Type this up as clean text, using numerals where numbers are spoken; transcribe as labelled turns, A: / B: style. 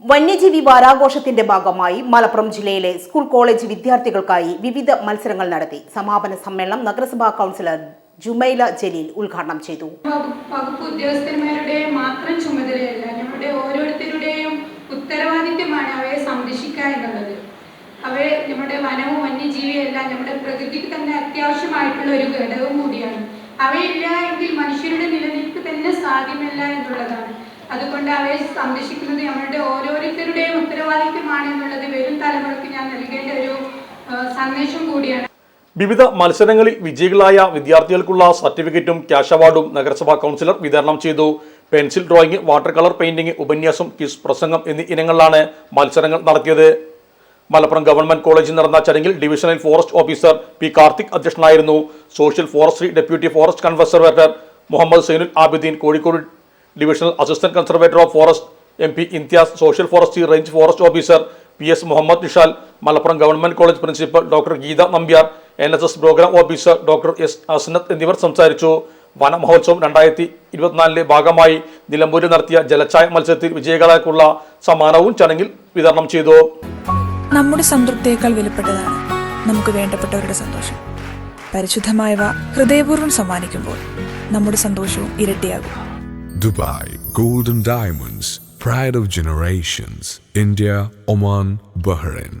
A: വന്യജീവി വാരാഘോഷത്തിന്റെ ഭാഗമായി മലപ്പുറം ജില്ലയിലെ സ്കൂൾ കോളേജ് വിദ്യാർത്ഥികൾക്കായി വിവിധ മത്സരങ്ങൾ നടത്തി. സമാപന സമ്മേളനം നഗരസഭാ കൗൺസിലർ ജുമൈല ജലീൽ ഉദ്ഘാടനം ചെയ്തു.
B: വകുപ്പ് ഉദ്യോഗസ്ഥന്മാരുടെ മാത്രം ചുമതലയല്ല, നമ്മുടെ ഓരോരുത്തരുടെയും ഉത്തരവാദിത്തമാണ് അവയെ സംരക്ഷിക്കുക എന്നുള്ളത്. അവയെ നമ്മുടെ വനവും വന്യജീവിയെല്ലാം നമ്മുടെ പ്രകൃതിക്ക് തന്നെ അത്യാവശ്യമായിട്ടുള്ള ഒരു ഘടകവും കൂടിയാണ്. അവയില്ല എങ്കിൽ മനുഷ്യരുടെ നിലനിൽപ്പ് തന്നെ സാധ്യമല്ല എന്നുള്ളതാണ്. അതുകൊണ്ട് അവയെ സംരക്ഷിക്കുന്നത് നമ്മുടെ ഓരോരുത്തരുടെയും ഉത്തരവാദിത്തമാണ് എന്നുള്ളത് വരും തലമുറയ്ക്ക് ഞാൻ നൽകേണ്ട ഒരു സന്ദേശം കൂടിയാണ്.
C: വിവിധ മത്സരങ്ങളിൽ വിജയികളായ വിദ്യാർത്ഥികൾക്കുള്ള സർട്ടിഫിക്കറ്റും ക്യാഷ് അവാർഡും നഗരസഭാ കൗൺസിലർ വിതരണം ചെയ്തു. Pencil drawing, water colour painting, ഉപന്യാസം, ക്വിസ്, പ്രസംഗം എന്നീ ഇനങ്ങളിലാണ് മത്സരങ്ങൾ നടത്തിയത്. മലപ്പുറം ഗവൺമെന്റ് കോളേജിൽ നടന്ന ചടങ്ങിൽ ഡിവിഷണൽ ഫോറസ്റ്റ് ഓഫീസർ പി കാർത്തിക് അധ്യക്ഷനായിരുന്നു. Social forestry deputy forest conservator Muhammad Zainul Abideen, Kozhikode divisional assistant conservator of forest MP Imthiyas, social forestry range forest officer PS Muhammad Nishal, Malappuram government college principal doctor Geetha Nambiar, NSS programme officer doctor S Asnath എന്നിവർ സംസാരിച്ചു. വനമഹോത്സവം 2024 ഭാഗമായി നിലമ്പൂരിൽ നടത്തിയ ജലച്ചായ മത്സരത്തിൽ വിജയികളാർക്കുള്ള സമ്മാനവും ചടങ്ങിൽ വിതരണം ചെയ്തു.
D: നമ്മുടെ സംതൃപ്തിയേക്കാൾ വിലപ്പെട്ടതാണ് നമുക്ക് വേണ്ടപ്പെട്ടവരുടെ സന്തോഷം. പരിശുദ്ധമായവ ഹൃദയപൂർവ്വം സമ്മാനിക്കുമ്പോൾ നമ്മുടെ സന്തോഷവും ഇരട്ടിയാകും.
E: Dubai Gold and Diamonds, pride of generations. India, Oman, Bahrain.